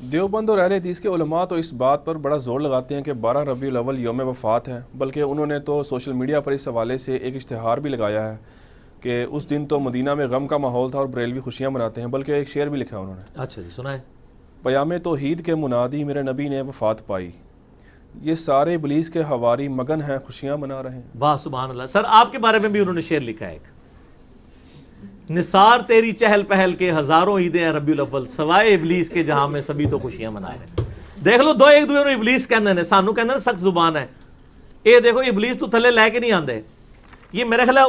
دیوبند اور اہل حدیث کے علماء تو اس بات پر بڑا زور لگاتے ہیں کہ 12 ربیع الاول یوم وفات ہے، بلکہ انہوں نے تو سوشل میڈیا پر اس حوالے سے ایک اشتہار بھی لگایا ہے کہ اس دن تو مدینہ میں غم کا ماحول تھا اور بریلوی خوشیاں مناتے ہیں، بلکہ ایک شعر بھی لکھا ہے انہوں نے۔ اچھا جی، سنائیں۔ پیام توحید کے منادی میرے نبی نے وفات پائی، یہ سارے ابلیس کے حواری مگن ہیں خوشیاں منا رہے ہیں۔ واہ سبحان اللہ۔ سر آپ کے بارے میں بھی انہوں نے شعر لکھا ہے ایک، نثار تیری چہل پہل کے ہزاروں عیدیں ہیں ربیع الاول، سوائے ابلیس کے جہاں میں سبھی تو خوشیاں منا رہے ہیں۔ دیکھ لو، دو ایک دوسرے نوں ابلیس کہندے نے، سانو کہندے نے سخت زبان ہے، اے دیکھو ابلیس تو تھلے لے کے نہیں آندے۔ یہ میرے خیال ہے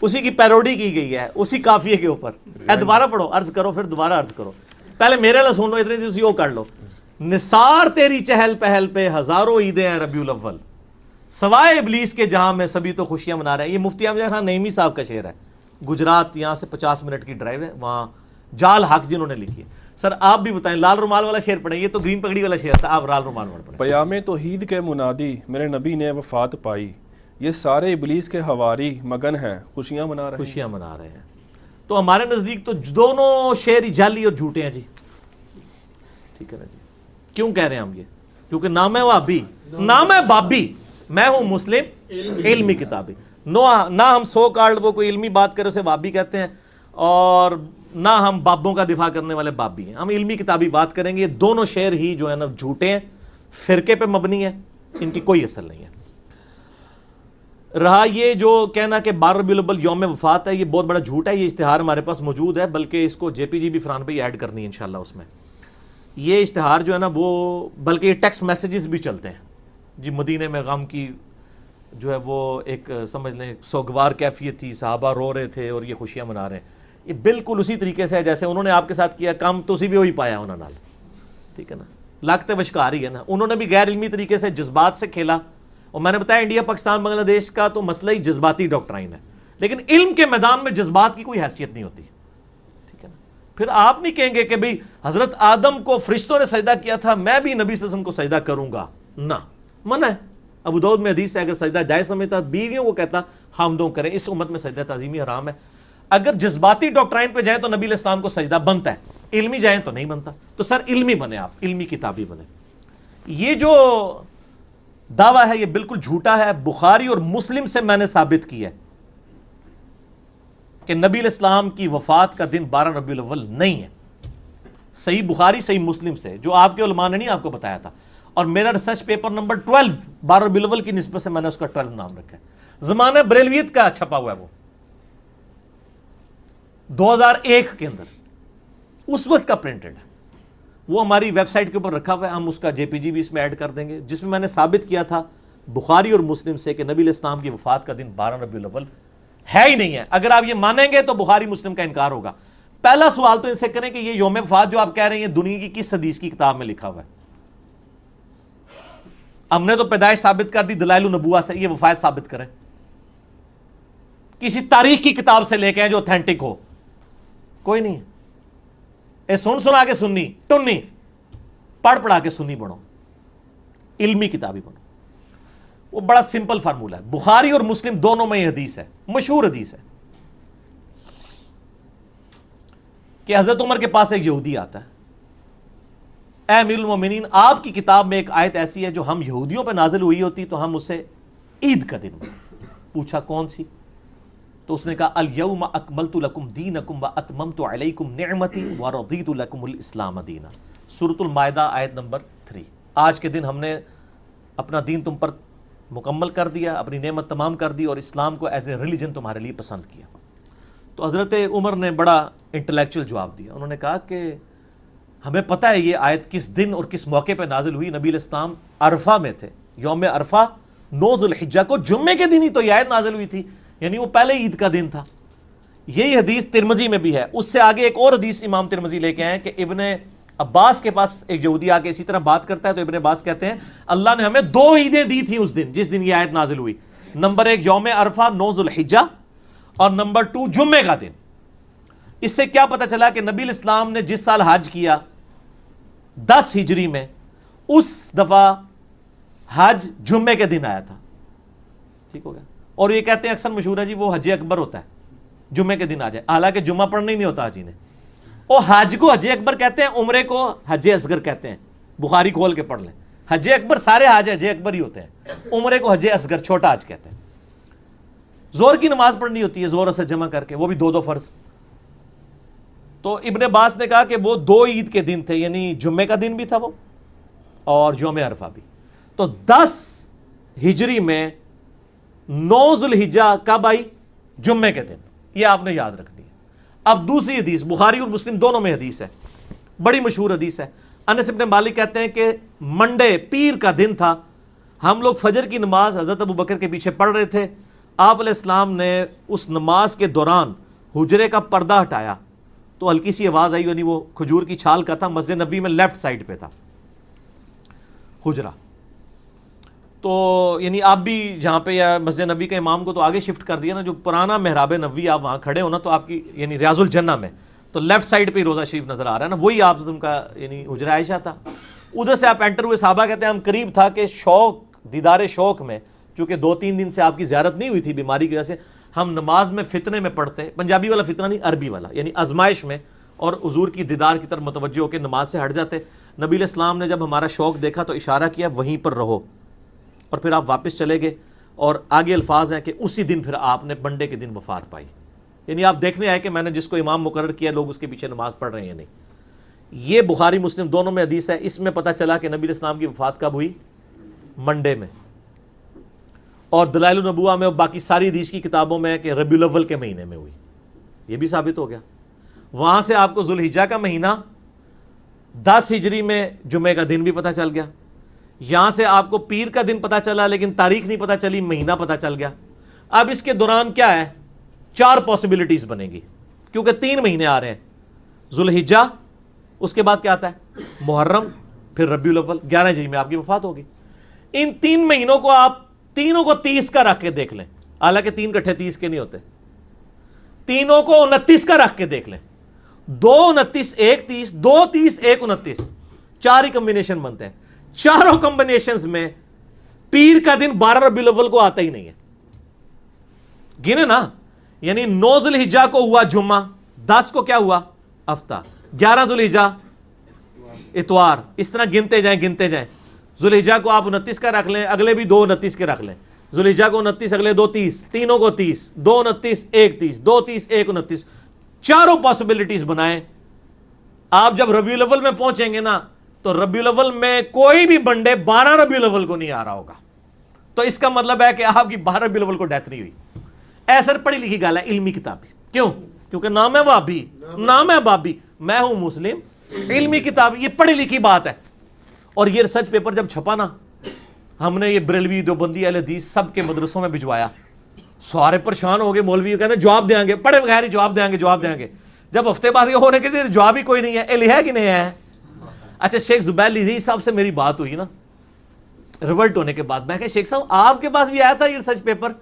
اسی کی پیروڈی کی گئی ہے، اسی قافیے کے اوپر۔ اے دوبارہ پڑھو، عرض کرو، پھر دوبارہ عرض کرو، پہلے میرے لئے سن لو، اتنی تھی وہ کر لو۔ نثار تیری چہل پہل پہ ہزاروں عیدیں ہیں ربیع الاول، سوائے ابلیس کے جہاں میں سبھی تو خوشیاں منا رہے ہیں۔ یہ مفتی احمد خان نعیمی صاحب کا شعر ہے، گجرات، یہاں سے 50 منٹ کی ڈرائیو ہے، وہاں جال حق جنہوں نے لکھی ہے۔ سر آپ بھی بتائیں، لال رومال والا شعر پڑھیں، یہ تو گرین پگڑی والا شعر تھا، آپ لال رومال والا پڑھیں۔ پیام توحید کے منادی میرے نبی نے وفات پائی، یہ سارے ابلیس کے حواری مگن ہیں خوشیاں منا رہے ہیں۔ خوشیاں منا رہے ہیں۔ تو ہمارے نزدیک تو دونوں شعر جعلی اور جھوٹے ہیں جی، ٹھیک ہے نا جی۔ کیوں کہہ رہے ہیں ہم یہ؟ کیونکہ نام ہے وہابی، نام ہے بابی، میں ہوں مسلم علمی کتابی۔ نہ ہم سو کارڈ وہ کوئی علمی بات کرے اسے وہابی کہتے ہیں، اور نہ ہم بابوں کا دفاع کرنے والے بابی ہیں، ہم علمی کتابی بات کریں گے۔ یہ دونوں شعر ہی جو ہے نا جھوٹے ہیں، فرقے پہ مبنی ہیں، ان کی کوئی اصل نہیں ہے۔ رہا یہ جو کہنا کہ 12 ربیع الاول یوم وفات ہے، یہ بہت بڑا جھوٹ ہے۔ یہ اشتہار ہمارے پاس موجود ہے، بلکہ اس کو جے پی جی بھی فرحان پہ ایڈ کرنی ہے انشاءاللہ اس میں۔ یہ اشتہار جو ہے نا وہ، بلکہ یہ ٹیکسٹ میسیجز بھی چلتے ہیں جی، مدینے میں غم کی جو ہے وہ ایک سمجھ لیں سوگوار کیفیت تھی، صحابہ رو رہے تھے اور یہ خوشیاں منا رہے ہیں۔ یہ بالکل اسی طریقے سے ہے جیسے انہوں نے آپ کے ساتھ کیا کام، تو اسی بھی وہی پایا انہوں نے، ٹھیک ہے نا۔ لاگتے وشکار ہی ہے نا، انہوں نے بھی غیر علمی طریقے سے جذبات سے کھیلا، اور میں نے بتایا انڈیا پاکستان بنگلہ دیش کا تو مسئلہ ہی جذباتی ڈاکٹرائن ہے، لیکن علم کے میدان میں جذبات کی کوئی حیثیت نہیں ہوتی، ٹھیک ہے نا۔ پھر آپ نہیں کہیں گے کہ بھئی حضرت آدم کو فرشتوں نے سجدہ کیا تھا، میں بھی نبی صلی اللہ علیہ وسلم کو سجدہ کروں گا، نہ، منع ہے۔ ابو داؤد میں حدیث ہے، اگر سجدہ جائز سمجھتا بیویوں کو کہتا حامدوں کریں، اس امت میں سجدہ تعظیمی حرام ہے۔ اگر جذباتی ڈاکٹرائن پہ جائیں تو نبی علیہ السلام کو سجدہ بنتا ہے، علمی جائیں تو نہیں بنتا۔ تو سر علمی بنے، آپ علمی کتابی بنے۔ یہ جو دعویٰ ہے یہ بالکل جھوٹا ہے، بخاری اور مسلم سے میں نے ثابت کی ہے کہ نبی علیہ السلام کی وفات کا دن 12 ربیع الاول نہیں ہے، صحیح بخاری صحیح مسلم سے، جو آپ کے علماء نے نہیں آپ کو بتایا تھا۔ اور میرا ریسرچ پیپر نمبر 12 12 ربیع الاول کی نسبت سے میں نے اس کا 12 نام رکھا ہے، زمانہ بریلویت کا چھپا ہوا ہے، وہ 2001 کے اندر اس وقت کا پرنٹڈ ہے، وہ ہماری ویب سائٹ کے اوپر رکھا ہوا ہے، ہم اس کا جے پی جی بھی اس میں ایڈ کر دیں گے، جس میں میں نے ثابت کیا تھا بخاری اور مسلم سے کہ نبی علیہ السلام کی وفات کا دن 12 ربیع الاول ہے ہی نہیں ہے۔ اگر آپ یہ مانیں گے تو بخاری مسلم کا انکار ہوگا۔ پہلا سوال تو ان سے کریں کہ یہ یوم وفات جو آپ کہہ رہے ہیں دنیا کی کس حدیث کی کتاب میں لکھا ہوا ہے؟ ہم نے تو پیدائش ثابت کر دی دلائل النبوہ سے، یہ وفات ثابت کریں، کسی تاریخ کی کتاب سے لے کے ہیں جو اوتھینٹک ہو، کوئی نہیں ہے۔ اے سنا کے سنی ٹنی، پڑھ پڑھا کے سنی بنو، علمی کتابی بنو۔ وہ بڑا سمپل فارمولہ ہے، بخاری اور مسلم دونوں میں یہ حدیث ہے، مشہور حدیث ہے کہ حضرت عمر کے پاس ایک یہودی آتا ہے، اے امیر المومنین، آپ کی کتاب میں ایک آیت ایسی ہے جو ہم یہودیوں پہ نازل ہوئی ہوتی تو ہم اسے عید کا دن پوچھا کون سی؟ تو اس نے کہا الیوم اکملت لکم دینکم واتممت علیکم نعمتی ورضیت لکم الاسلام دینا، سورۃ المائدہ آیت نمبر 3۔ آج کے دن ہم نے اپنا دین تم پر مکمل کر دیا، اپنی نعمت تمام کر دی اور اسلام کو ایز اے ریلیجن تمہارے لیے پسند کیا۔ تو حضرت عمر نے بڑا انٹلیکچوئل جواب دیا، انہوں نے کہا کہ ہمیں پتہ ہے یہ آیت کس دن اور کس موقع پہ نازل ہوئی، نبی علیہ السلام عرفہ میں تھے، یوم عرفہ 9 ذو الحجہ کو جمعے کے دن ہی تو یہ آیت نازل ہوئی تھی، یعنی وہ پہلے عید کا دن تھا۔ یہی حدیث ترمذی میں بھی ہے، اس سے آگے ایک اور حدیث امام ترمذی لے کے آئے کہ ابن عباس کے پاس ایک یہودی آ کے اسی طرح بات کرتا ہے، تو ابن عباس کہتے ہیں اللہ نے ہمیں 2 عیدیں دی تھیں اس دن جس دن یہ آیت نازل ہوئی، نمبر 1 یوم عرفہ 9 ذو الحجہ، اور نمبر 2 جمعے کا دن۔ اس سے کیا پتہ چلا کہ نبی علیہ السلام نے جس سال حج کیا 10 ہجری میں، اس دفعہ حج جمعے کے دن آیا تھا، ٹھیک ہو گیا۔ اور یہ کہتے ہیں اکثر مشہور ہے جی وہ حج اکبر ہوتا ہے جمعے کے دن آ جائے، حالانکہ جمعہ پڑھنا ہی نہیں ہوتا حاجی نے، اور حج کو حج اکبر کہتے ہیں, عمرے کو حج اصغر کہتے ہیں. بخاری کھول کے پڑھ لیں, حج اکبر سارے حج حج اکبر ہی ہوتے ہیں, عمرے کو حج اصغر چھوٹا حج کہتے ہیں. زور کی نماز پڑھنی ہوتی ہے زور اثر جمع کر کے, وہ بھی 2 فرض. تو ابن عباس نے کہا کہ وہ 2 عید کے دن تھے, یعنی جمعے کا دن بھی تھا وہ اور یوم عرفہ بھی. تو 10 ہجری میں 9 ذوالحجہ کب آئی؟ جمعے کے دن. یہ آپ نے یاد رکھنی ہے. اب دوسری حدیث, بخاری اور مسلم دونوں میں حدیث ہے, بڑی مشہور حدیث ہے. انس بن مالک کہتے ہیں کہ منڈے پیر کا دن تھا, ہم لوگ فجر کی نماز حضرت ابو بکر کے پیچھے پڑھ رہے تھے. آپ علیہ السلام نے اس نماز کے دوران حجرے کا پردہ ہٹایا تو ہلکی سی آواز آئی, یعنی وہ کھجور کی چھال کا تھا, مسجد نبی میں لیفٹ سائڈ پہ تھا حجرہ. تو یعنی آپ بھی جہاں پہ یا مسجد نبی کا امام کو تو آگے شفٹ کر دیا نا, جو پرانا محراب نبوی آپ وہاں کھڑے ہو نا, تو آپ کی یعنی ریاض الجنہ میں تو لیفٹ سائڈ پہ ہی روزہ شریف نظر آ رہا ہے نا, وہی آپ کا یعنی حجرہ عائشہ تھا. ادھر سے آپ انٹر ہوئے, صحابہ کہتے ہیں ہم قریب تھا کہ شوق دیدار شوق میں, چونکہ 2-3 دن سے آپ کی زیارت نہیں ہوئی تھی بیماری کی وجہ سے, ہم نماز میں فتنے میں پڑھتے, پنجابی والا فتنہ نہیں عربی والا, یعنی آزمائش میں, اور حضور کی دیدار کی طرف متوجہ ہو کے نماز سے ہٹ جاتے. نبی علیہ السلام نے جب ہمارا شوق دیکھا تو اشارہ کیا وہیں پر رہو, اور پھر آپ واپس چلے گئے. اور آگے الفاظ ہیں کہ اسی دن پھر آپ نے منڈے کے دن وفات پائی. یعنی آپ دیکھنے آئے کہ میں نے جس کو امام مقرر کیا لوگ اس کے پیچھے نماز پڑھ رہے ہیں یا نہیں. یہ بخاری مسلم دونوں میں حدیث ہے. اس میں پتہ چلا کہ نبی علیہ السلام کی وفات کب ہوئی؟ منڈے میں. اور دلائل النبوہ میں اور باقی ساری حدیث کی کتابوں میں ہے کہ ربیع الاول کے مہینے میں ہوئی. یہ بھی ثابت ہو گیا. وہاں سے آپ کو ذوالحجہ کا مہینہ 10 ہجری میں جمعے کا دن بھی پتہ چل گیا. یہاں سے آپ کو پیر کا دن پتہ چلا, لیکن تاریخ نہیں پتہ چلی, مہینہ پتہ چل گیا. اب اس کے دوران کیا ہے, 4 پاسبلٹیز بنے گی, کیونکہ 3 مہینے آ رہے ہیں. ذوالحجہ, اس کے بعد کیا آتا ہے محرم, پھر ربیع الاول. 11 ہجری میں آپ کی وفات ہوگی. ان 3 مہینوں کو آپ تینوں کو 30 کا رکھ کے دیکھ لیں, حالانکہ 3 کٹھے 30 کے نہیں ہوتے, تینوں کو 29 کا رکھ کے دیکھ لیں. 2 29 1 30, 2 30 1 29, 4 ہی کمبینیشن بنتے ہیں. چاروں کمبینیشنز میں پیر کا دن 12 ربیع الاول کو آتا ہی نہیں ہے. گنے نا, یعنی 9 ذوالحجہ کو ہوا جمعہ, 10 کو کیا ہوا ہفتہ, 11 ذوالحجہ اتوار, اس طرح گنتے جائیں. ذوالحجہ کو آپ 29 کا رکھ لیں, اگلے بھی 2 29 کے رکھ لیں. ذوالحجہ کو 29, اگلے 2 30, تینوں کو 30, 2 29 1 30, 2 30 1 29, چاروں پاسبلٹیز بنائیں. آپ جب ربیع الاول میں پہنچیں گے نا, تو ربیع الاول میں کوئی بھی بنڈے 12 ربیع الاول کو نہیں آ رہا ہوگا. تو اس کا مطلب ہے کہ آپ کی 12 ربیع الاول کو ڈیتھ نہیں ہوئی. ایسر پڑھی لکھی گال ہے, علمی کتاب. کیوں؟ کیونکہ نام ہے وابی, نام ہے بابی, میں ہوں مسلم, علمی کتاب, یہ پڑھی لکھی بات ہے. اور یہ ریسرچ پیپر جب چھپا نا, ہم نے یہ بریلوی دیوبندی اہل حدیث سب کے مدرسوں میں بھجوایا. سارے پریشان ہو گئے, مولوی کہتے ہیں جواب دیں گے, پڑھے بغیر ہی جواب دیں گے. جب ہفتے بعد یہ ہونے کے جواب ہی کوئی نہیں ہے, اہل ہے کہ نہیں ہے. اچھا, شیخ زبیر لذیذ صاحب سے میری بات ہوئی نا ریورٹ ہونے کے بعد, میں کہ شیخ صاحب آپ کے پاس بھی آیا تھا یہ ریسرچ پیپر؟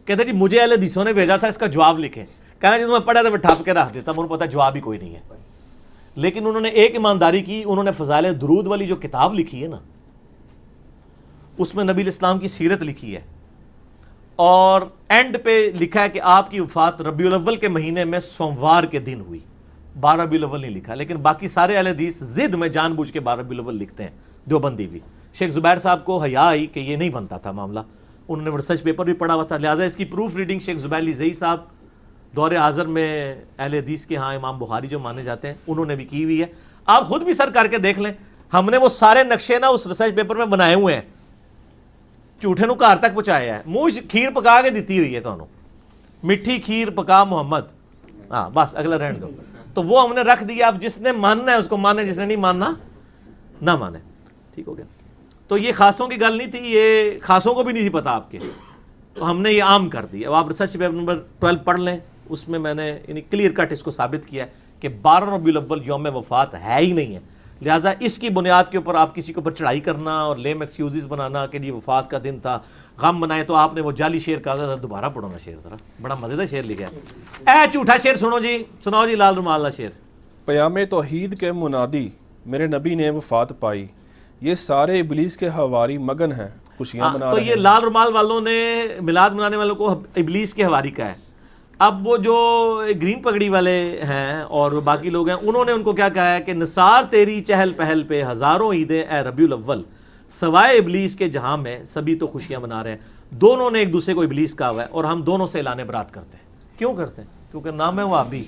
کہتے جی مجھے اہل حدیثوں نے بھیجا تھا, اس کا جواب لکھیں. کہنا جی میں پڑھا تھا میں ٹھپ کے رکھ دیتا, مجھے پتا جواب ہی کوئی نہیں ہے. لیکن انہوں نے ایک ایمانداری کی, انہوں نے فضائل درود والی جو کتاب لکھی ہے نا, اس میں نبی علیہ السلام کی سیرت لکھی ہے, اور اینڈ پہ لکھا ہے کہ آپ کی وفات ربیع الاول کے مہینے میں سوموار کے دن ہوئی. 12 ربیع الاول نہیں لکھا, لیکن باقی سارے اہل حدیث ضد میں جان بوجھ کے 12 ربیع الاول لکھتے ہیں, دیوبندی بھی. شیخ زبیر صاحب کو حیا آئی کہ یہ نہیں بنتا تھا معاملہ, انہوں نے ریسرچ پیپر بھی پڑھا ہوا تھا, لہٰذا اس کی پروف ریڈنگ شیخ زبیر لذیذ صاحب دور حاضر میں اہل حدیث کے ہاں امام بخاری جو مانے جاتے ہیں, انہوں نے بھی کی ہوئی ہے. آپ خود بھی سر کر کے دیکھ لیں, ہم نے وہ سارے نقشے نا اس ریسرچ پیپر میں بنائے ہوئے ہیں, جھوٹے نو گھر تک پہنچایا ہے. منہ کھیر پکا کے دیتی ہوئی ہے تمہیں, میٹھی کھیر پکا محمد, ہاں بس اگلا رہن دو. تو وہ ہم نے رکھ دیا, اب جس نے ماننا ہے اس کو مانے, جس نے نہیں ماننا نہ مانے. ٹھیک ہو گیا. تو یہ خاصوں کی گل نہیں تھی, یہ خاصوں کو بھی نہیں تھی پتا آپ کے, تو ہم نے یہ عام کر دیا. اب آپ ریسرچ پیپر نمبر 12 پڑھ لیں, اس میں میں نے یعنی کلیئر کٹ اس کو ثابت کیا ہے کہ 12 ربیع الاول یوم وفات ہے ہی نہیں ہے. لہٰذا اس کی بنیاد کے اوپر آپ کسی کے اوپر چڑھائی کرنا اور لیم ایکسکیوزز بنانا کہ یہ وفات کا دن تھا, غم منائے, تو آپ نے وہ جعلی شعر کہا تھا, دوبارہ پڑھو نا شعر ذرا, بڑا مزیدار شعر لکھا ہے. اے جھوٹا شعر سنو جی, سناؤ جی لال رومال شعر. پیام توحید کے منادی میرے نبی نے وفات پائی, یہ سارے ابلیس کے حواری مگن ہیں خوشیاں منا تو رہے یہ لال رومال والوں نے میلاد منانے والوں کو ابلیس کے حواری کا ہے. اب وہ جو گرین پگڑی والے ہیں اور باقی لوگ ہیں، انہوں نے ان کو کیا کہا ہے کہ نثار تیری چہل پہل پہ ہزاروں عیدیں اے ربیع الاول، سوائے ابلیس کے جہاں میں سبھی تو خوشیاں منا رہے ہیں۔ دونوں نے ایک دوسرے کو ابلیس کہا ہوا ہے، اور ہم دونوں سے اعلان برات کرتے ہیں۔ کیوں کرتے ہیں؟ کیونکہ نہ میں وہابی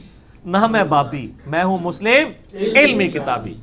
نہ میں بابی، میں ہوں مسلم علمی کتابی۔